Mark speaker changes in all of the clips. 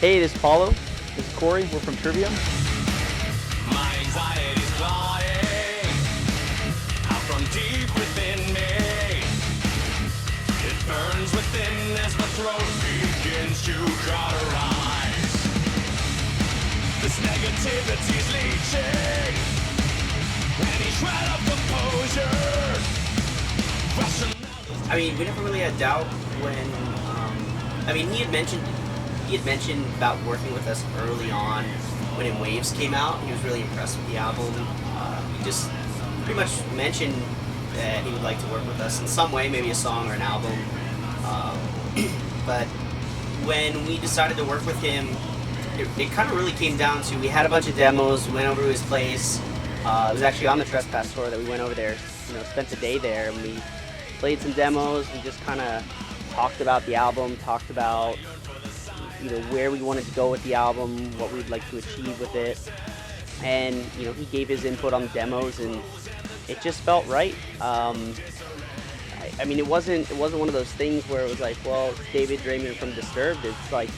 Speaker 1: Hey, this is Paulo. This is Corey. We're from Trivium.
Speaker 2: My anxiety's flying out from deep within me. It burns within as my throat begins to cauterize. This negativity's leaching. Any shred of composure.
Speaker 3: I mean, we never really had doubt when. He had mentioned about working with us early on when In Waves came out. He was really impressed with the album. He just pretty much mentioned that he would like to work with us in some way, maybe a song or an album. But when we decided to work with him, it kind of really came down to, we had a bunch of demos, we went over to his place. It was actually on the Trespass tour that we went over there, spent the day there, and we played some demos. We just kind of talked about the album, talked about where we wanted to go with the album, what we'd like to achieve with it, and he gave his input on the demos, and it just felt right. I mean, it wasn't one of those things where it was like, well, it's David Draiman from Disturbed. It's like,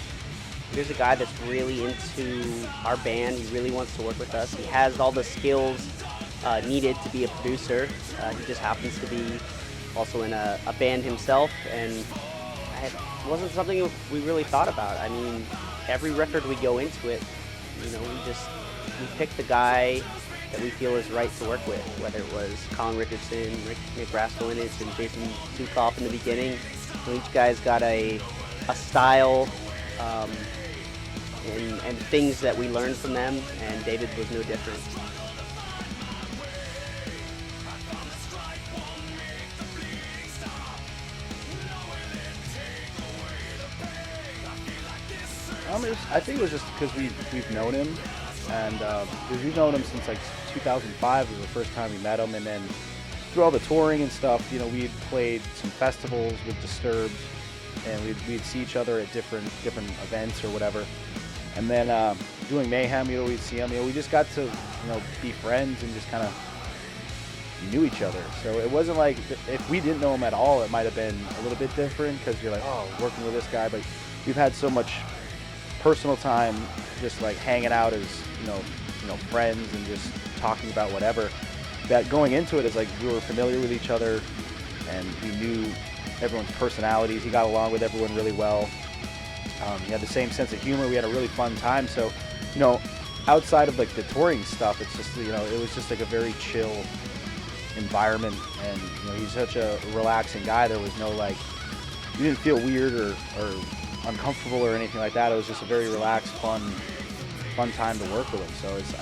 Speaker 3: here's a guy that's really into our band. He really wants to work with us. He has all the skills needed to be a producer. He just happens to be also in a band himself, and it wasn't something we really thought about. I mean, every record we go into it, we pick the guy that we feel is right to work with, whether it was Colin Richardson, Nick Raskulinich, and Jason Sukoff in the beginning. So each guy's got a style and things that we learned from them, and David was no different.
Speaker 4: I think it was just because we've known him, and we've known him since like 2005 was the first time we met him, and then through all the touring and stuff, we'd played some festivals with Disturbed, and we'd see each other at different events or whatever, and then doing Mayhem, we'd see him. We just got to be friends and just kind of knew each other. So it wasn't like, if we didn't know him at all, it might have been a little bit different, because you're like, oh, working with this guy, but we've had so much personal time just like hanging out as friends and just talking about whatever, that going into it is like we were familiar with each other and we knew everyone's personalities. He got along with everyone really well. He had the same sense of humor. We had a really fun time. So outside of like the touring stuff, it's just it was just like a very chill environment, and he's such a relaxing guy. There was no like, you didn't feel weird or uncomfortable or anything like that. It was just a very relaxed, fun time to work with him. So it's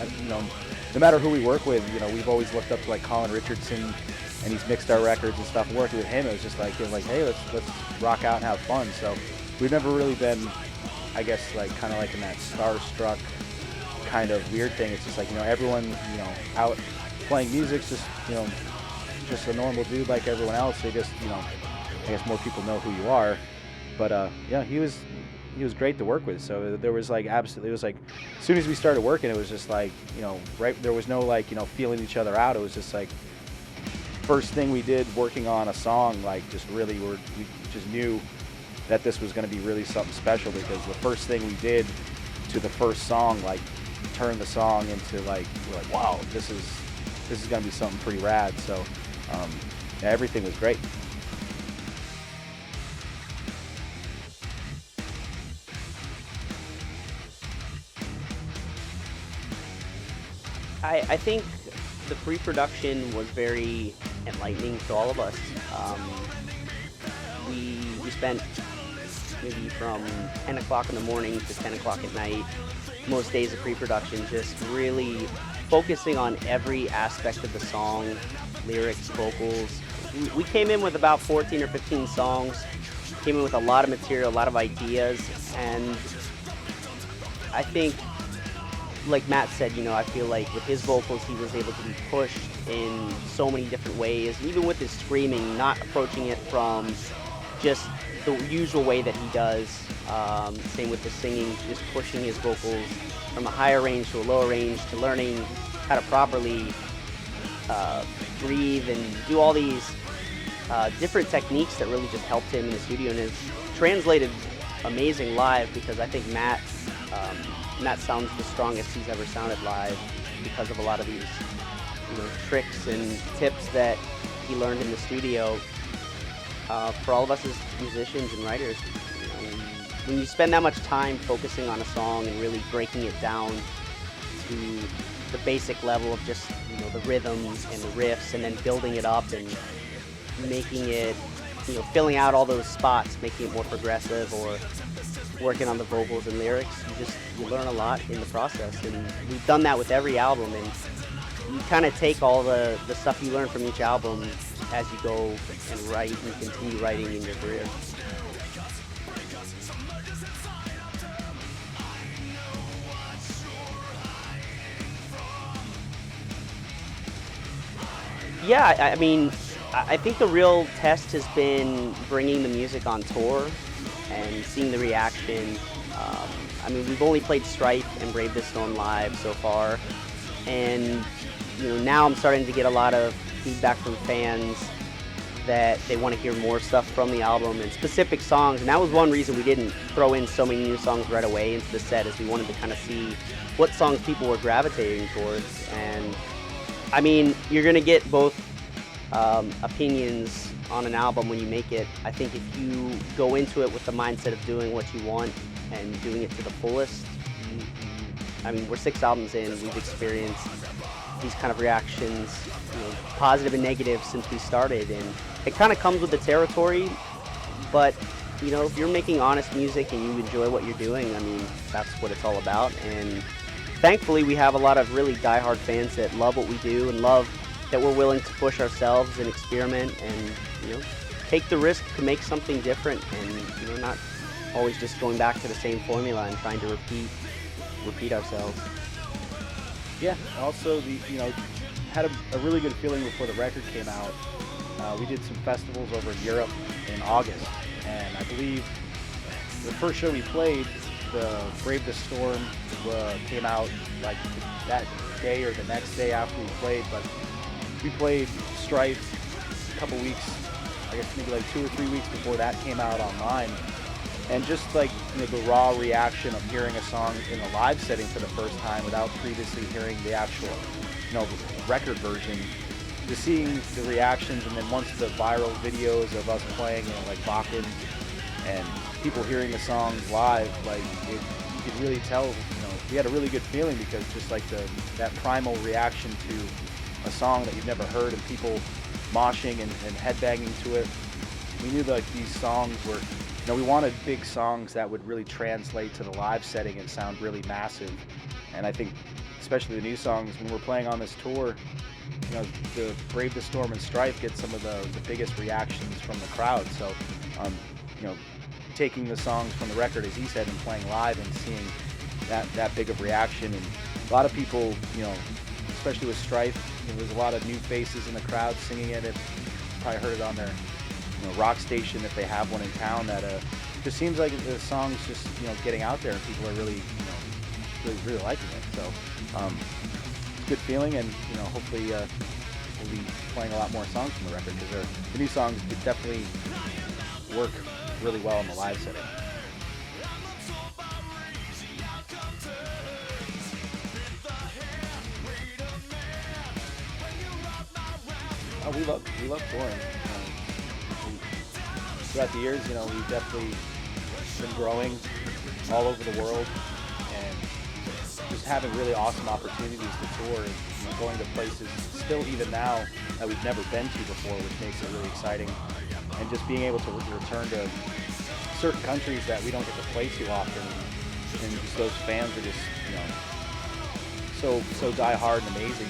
Speaker 4: no matter who we work with, we've always looked up to like Colin Richardson, and he's mixed our records and stuff. Working with him, it was just like, hey, let's rock out and have fun. So we've never really been, I guess, like kind of like in that starstruck kind of weird thing. It's just like everyone out playing music's just a normal dude like everyone else. They just I guess more people know who you are. But yeah, he was great to work with. So there was like absolutely, it was like as soon as we started working, it was just like right, there was no like feeling each other out. It was just like first thing we did working on a song, like just really we just knew that this was going to be really something special, because the first thing we did to the first song like turned the song into like, we're like, wow, this is going to be something pretty rad. So yeah, everything was great.
Speaker 1: I think the pre-production was very enlightening to all of us. We spent maybe from 10 o'clock in the morning to 10 o'clock at night, most days of pre-production, just really focusing on every aspect of the song, lyrics, vocals. We came in with about 14 or 15 songs, came in with a lot of material, a lot of ideas, and I think, like Matt said, I feel like with his vocals, he was able to be pushed in so many different ways. Even with his screaming, not approaching it from just the usual way that he does. Same with the singing, just pushing his vocals from a higher range to a lower range, to learning how to properly breathe and do all these different techniques that really just helped him in the studio, and has translated amazing live, because I think Matt And that sounds the strongest he's ever sounded live because of a lot of these, tricks and tips that he learned in the studio. For all of us as musicians and writers, when you spend that much time focusing on a song and really breaking it down to the basic level of just the rhythms and the riffs, and then building it up and making it, filling out all those spots, making it more progressive, or working on the vocals and lyrics, you learn a lot in the process. And we've done that with every album, and you kind of take all the stuff you learn from each album as you go and write and continue writing in your career. Yeah, I mean, I think the real test has been bringing the music on tour and seeing the reaction. I mean, we've only played Strife and Brave the Storm live so far, and now I'm starting to get a lot of feedback from fans that they want to hear more stuff from the album and specific songs. And that was one reason we didn't throw in so many new songs right away into the set, is we wanted to kind of see what songs people were gravitating towards. And I mean, you're going to get both opinions on an album when you make it. I think if you go into it with the mindset of doing what you want and doing it to the fullest, I mean, we're 6 albums in, we've experienced these kind of reactions, positive and negative, since we started, and it kind of comes with the territory. But if you're making honest music and you enjoy what you're doing, I mean, that's what it's all about. And thankfully, we have a lot of really diehard fans that love what we do and love that we're willing to push ourselves and experiment and take the risk to make something different, and not always just going back to the same formula and trying to repeat ourselves.
Speaker 4: Yeah. Also, had a really good feeling before the record came out. We did some festivals over in Europe in August, and I believe the first show we played, the Brave the Storm, came out like that day or the next day after we played. But we played Strife a couple weeks, I guess maybe like 2 or 3 weeks before that came out online. And just like the raw reaction of hearing a song in a live setting for the first time without previously hearing the actual record version, to seeing the reactions, and then once the viral videos of us playing like Bakken and people hearing the songs live, like you could really tell we had a really good feeling, because just like that primal reaction to a song that you've never heard, and people moshing and headbanging to it. We knew that these songs were, we wanted big songs that would really translate to the live setting and sound really massive. And I think especially the new songs, when we're playing on this tour, the Brave the Storm and Strife get some of the biggest reactions from the crowd. So taking the songs from the record, as he said, and playing live and seeing that big of reaction. And a lot of people, especially with Strife, there's a lot of new faces in the crowd singing it. You've probably heard it on their rock station if they have one in town. That just seems like the song's just getting out there, and people are really really liking it. So good feeling, and hopefully we'll be playing a lot more songs from the record, because the new songs could definitely work really well in the live setting. Oh, we love touring. Throughout the years, we've definitely been growing all over the world, and just having really awesome opportunities to tour, and going to places still even now that we've never been to before, which makes it really exciting. And just being able to return to certain countries that we don't get to play too often, and just those fans are just so diehard and amazing.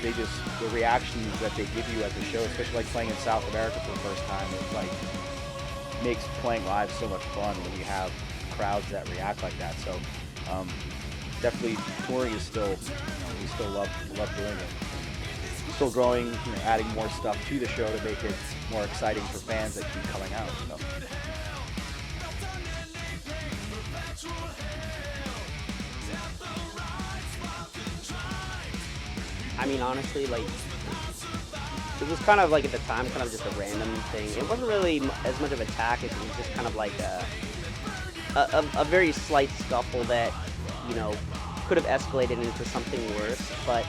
Speaker 4: They just, the reactions that they give you at the show, especially like playing in South America for the first time, it like makes playing live so much fun when you have crowds that react like that. So definitely touring is still, we still love doing it. Still growing, adding more stuff to the show to make it more exciting for fans that keep coming out. So.
Speaker 1: I mean, honestly, like, it was kind of like at the time, kind of just a random thing. It wasn't really as much of an attack, it was just kind of like a very slight scuffle that, you know, could have escalated into something worse. But,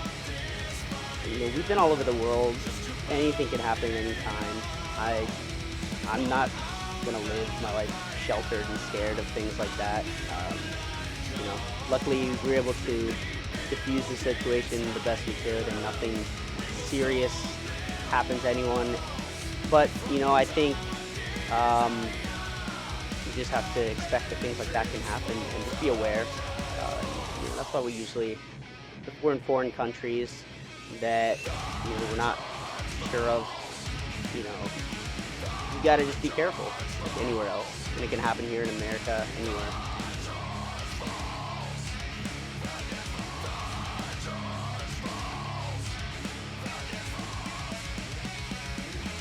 Speaker 1: you know, we've been all over the world. Anything can happen anytime. I'm not gonna live my life sheltered and scared of things like that. You know, luckily we were able to diffuse the situation the best we could, and nothing serious happened to anyone. But, you know, I think you just have to expect that things like that can happen and just be aware. You know, that's why we usually, if we're in foreign countries that, you know, we're not sure of, you know, you gotta just be careful, like anywhere else. And it can happen here in America, anywhere.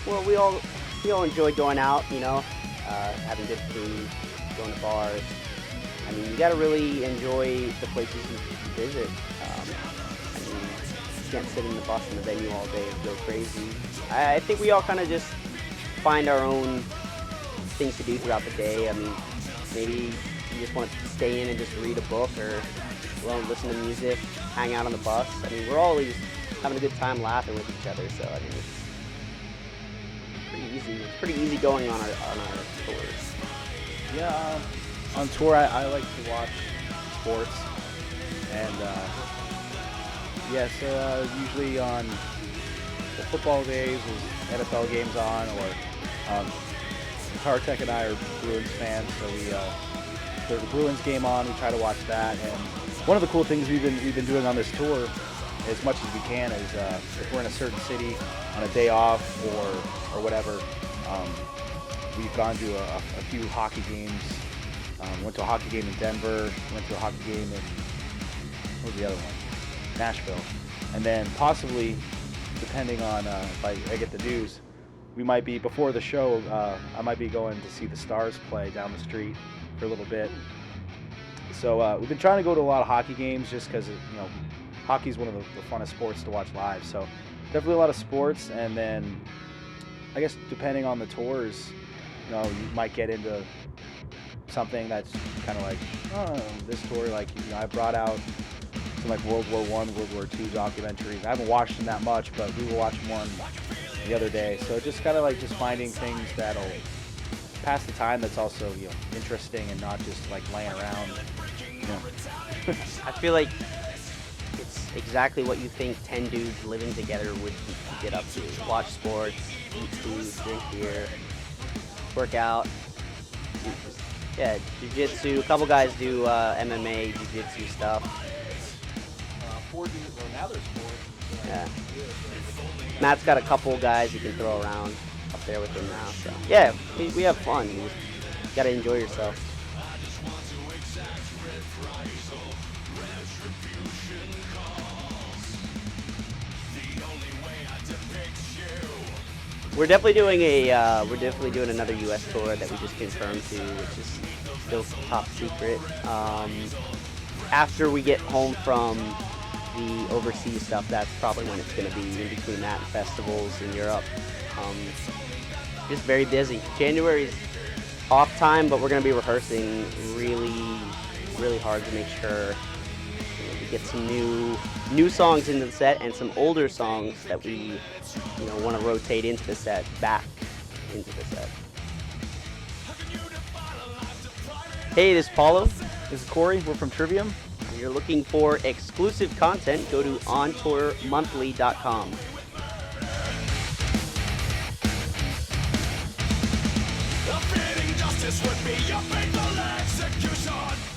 Speaker 1: Well, we all enjoy going out, you know, having good food, going to bars. I mean, you gotta really enjoy the places you visit. I mean, you can't sit in the bus in the venue all day and go crazy. I think we all kind of just find our own things to do throughout the day. I mean, maybe you just want to stay in and just read a book, or well, listen to music, hang out on the bus. I mean, we're always having a good time laughing with each other, so I mean, it's pretty easy. It's pretty easy going on our tours.
Speaker 4: Yeah, on tour I like to watch sports, and yeah, so usually on the football days there's NFL games on, or Guitar Tech and I are Bruins fans, so there's a Bruins game on, we try to watch that. And one of the cool things we've been doing on this tour, as much as we can, is if we're in a certain city on a day off or whatever, we've gone to a few hockey games. Went to a hockey game in Denver, went to a hockey game in, what was the other one? Nashville. And then possibly, depending on if I get the news, we might be, before the show, I might be going to see the Stars play down the street for a little bit. So we've been trying to go to a lot of hockey games just because, you know, hockey is one of the funnest sports to watch live. So definitely a lot of sports, and then I guess depending on the tours, you know, you might get into something that's kind of like, oh, this tour, like, you know, I brought out some like World War I, World War II documentaries. I haven't watched them that much, but we were watching one the other day. So just kind of like just finding things that'll pass the time, that's also, you know, interesting and not just like laying around, you know.
Speaker 1: I feel like it's exactly what you think 10 dudes living together would get up to. Watch sports, eat food, drink beer, work out. Yeah, jiu-jitsu. A couple guys do MMA, jiu-jitsu stuff.
Speaker 4: Now there's four.
Speaker 1: Yeah. Matt's got a couple guys you can throw around up there with him now. So yeah, we have fun. You just gotta enjoy yourself. We're definitely doing another U.S. tour that we just confirmed to, which is still top secret. After we get home from the overseas stuff, that's probably when it's going to be, in between that and festivals in Europe. Just very busy. January's off time, but we're going to be rehearsing really hard to make sure we get some new songs into the set, and some older songs that we, you know, want to rotate into the set, back into the set. Hey, this is Paulo.
Speaker 4: This is Corey. We're from Trivium.
Speaker 1: If you're looking for exclusive content, go to ontourmonthly.com.
Speaker 2: A fitting justice would be your fatal execution.